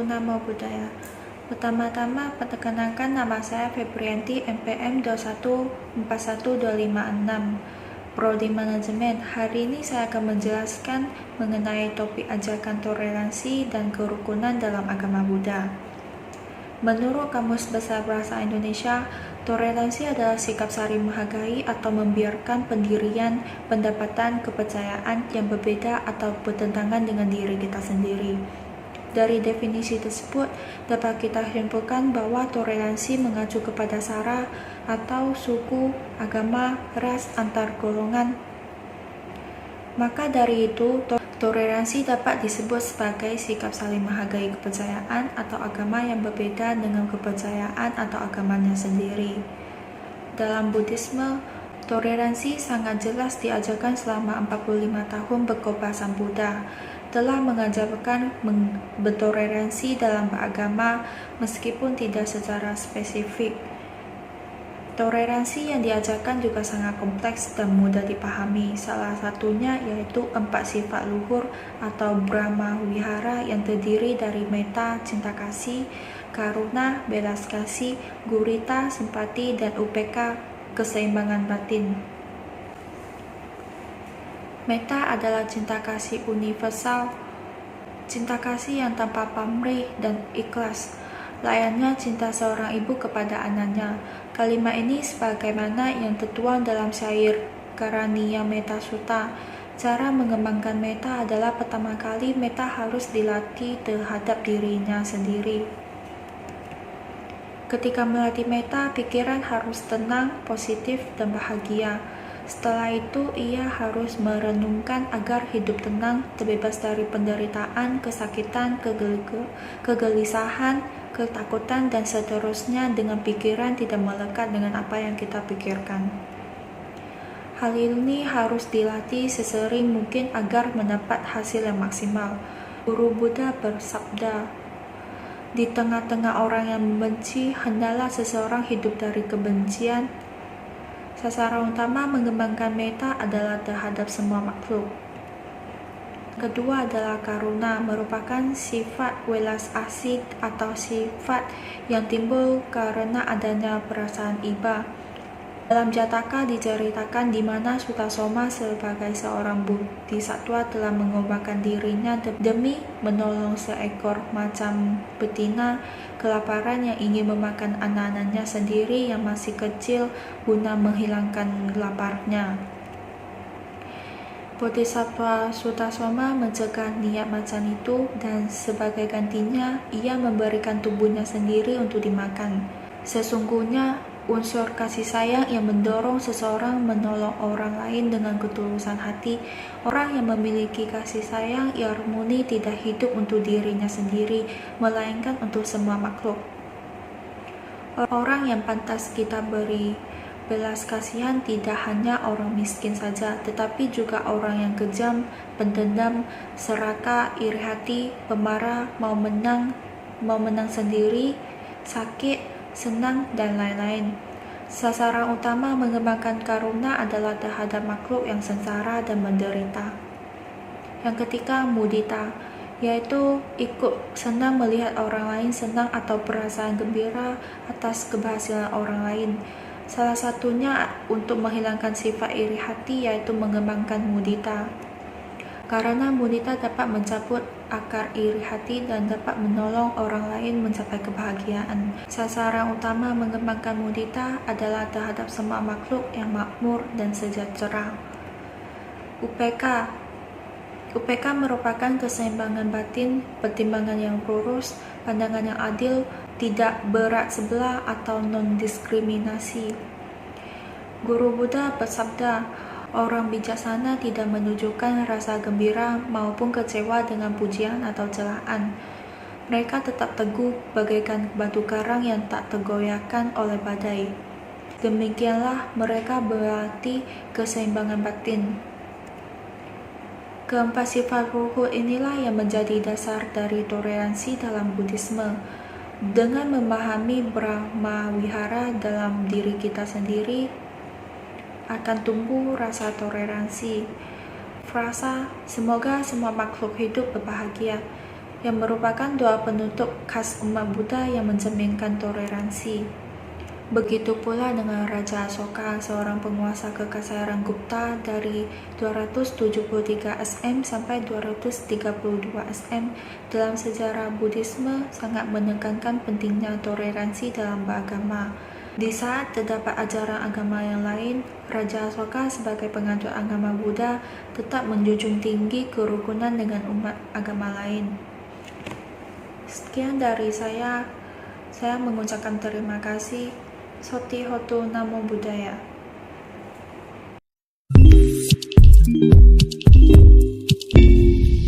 Namo Buddhaya. Pertama-tama, perkenalkan nama saya Febrianti, NPM 2141256, Prodi Manajemen. Hari ini saya akan menjelaskan mengenai topik ajakan toleransi dan kerukunan dalam agama Buddha. Menurut Kamus Besar Bahasa Indonesia, toleransi adalah sikap saling menghargai atau membiarkan pendirian, pendapatan, kepercayaan yang berbeda atau bertentangan dengan diri kita sendiri. Dari definisi tersebut, dapat kita simpulkan bahwa toleransi mengacu kepada sara atau suku, agama, ras, antar golongan. Maka dari itu, toleransi dapat disebut sebagai sikap saling menghargai kepercayaan atau agama yang berbeda dengan kepercayaan atau agamanya sendiri. Dalam Buddhisme, toleransi sangat jelas diajarkan selama 45 tahun berkhotbah Sang Buddha, telah mengajarkan bertoleransi dalam beragama meskipun tidak secara spesifik. Toleransi yang diajarkan juga sangat kompleks dan mudah dipahami. Salah satunya yaitu 4 sifat luhur atau Brahma Wihara yang terdiri dari metta, cinta kasih, karuna, belas kasih, gurita, simpati, dan upeka, keseimbangan batin. Metta adalah cinta kasih universal, cinta kasih yang tanpa pamrih dan ikhlas. Layaknya cinta seorang ibu kepada anaknya. Kalimat ini sebagaimana yang tertuang dalam syair Karaniya Metta Sutta. Cara mengembangkan metta adalah pertama kali metta harus dilatih terhadap dirinya sendiri. Ketika melatih metta, pikiran harus tenang, positif, dan bahagia. Setelah itu, ia harus merenungkan agar hidup tenang, terbebas dari penderitaan, kesakitan, kegelisahan, ketakutan, dan seterusnya dengan pikiran tidak melekat dengan apa yang kita pikirkan. Hal ini harus dilatih sesering mungkin agar mendapat hasil yang maksimal. Guru Buddha bersabda, di tengah-tengah orang yang membenci, hendaklah seseorang hidup dari kebencian. Sasaran utama mengembangkan metta adalah terhadap semua makhluk. Kedua adalah karuna, merupakan sifat welas asih atau sifat yang timbul karena adanya perasaan iba. Dalam Jataka diceritakan di mana Sutasoma sebagai seorang bodhisatwa telah mengorbankan dirinya demi menolong seekor macam betina kelaparan yang ingin memakan anak-anaknya sendiri yang masih kecil guna menghilangkan laparnya. Bodhisattva Sutasoma mencegah niat macam itu dan sebagai gantinya ia memberikan tubuhnya sendiri untuk dimakan. Sesungguhnya unsur kasih sayang yang mendorong seseorang menolong orang lain dengan ketulusan hati. Orang yang memiliki kasih sayang yang murni tidak hidup untuk dirinya sendiri, melainkan untuk semua makhluk. Orang yang pantas kita beri belas kasihan tidak hanya orang miskin saja, tetapi juga orang yang kejam, pendendam, serakah, iri hati, pemarah, mau menang sendiri, sakit, senang, dan lain-lain. Sasaran utama mengembangkan karuna adalah terhadap makhluk yang sengsara dan menderita. Yang ketiga, mudita, yaitu ikut senang melihat orang lain senang atau perasaan gembira atas keberhasilan orang lain. Salah satunya untuk menghilangkan sifat iri hati yaitu mengembangkan mudita. Karena mudita dapat mencabut akar iri hati dan dapat menolong orang lain mencapai kebahagiaan. Sasaran utama mengembangkan mudita adalah terhadap semua makhluk yang makmur dan sejahtera. UPK merupakan keseimbangan batin, pertimbangan yang lurus, pandangan yang adil, tidak berat sebelah atau non-diskriminasi. Guru Buddha bersabda, orang bijaksana tidak menunjukkan rasa gembira maupun kecewa dengan pujian atau celaan. Mereka tetap teguh bagaikan batu karang yang tak tergoyahkan oleh badai. Demikianlah mereka berarti keseimbangan batin. Keempat sifat luhur inilah yang menjadi dasar dari toleransi dalam Buddhisme. Dengan memahami Brahma Wihara dalam diri kita sendiri, akan tumbuh rasa toleransi. Frasa, semoga semua makhluk hidup berbahagia, yang merupakan doa penutup khas umat Buddha yang mencerminkan toleransi. Begitu pula dengan Raja Asoka, seorang penguasa kekaisaran Gupta dari 273 SM sampai 232 SM. Dalam sejarah Buddhisme sangat menekankan pentingnya toleransi dalam beragama. Di saat terdapat ajaran agama yang lain, Raja Asoka sebagai penganut agama Buddha tetap menjunjung tinggi kerukunan dengan umat agama lain. Sekian dari saya mengucapkan terima kasih. Soti Hotu Namo Buddhaya.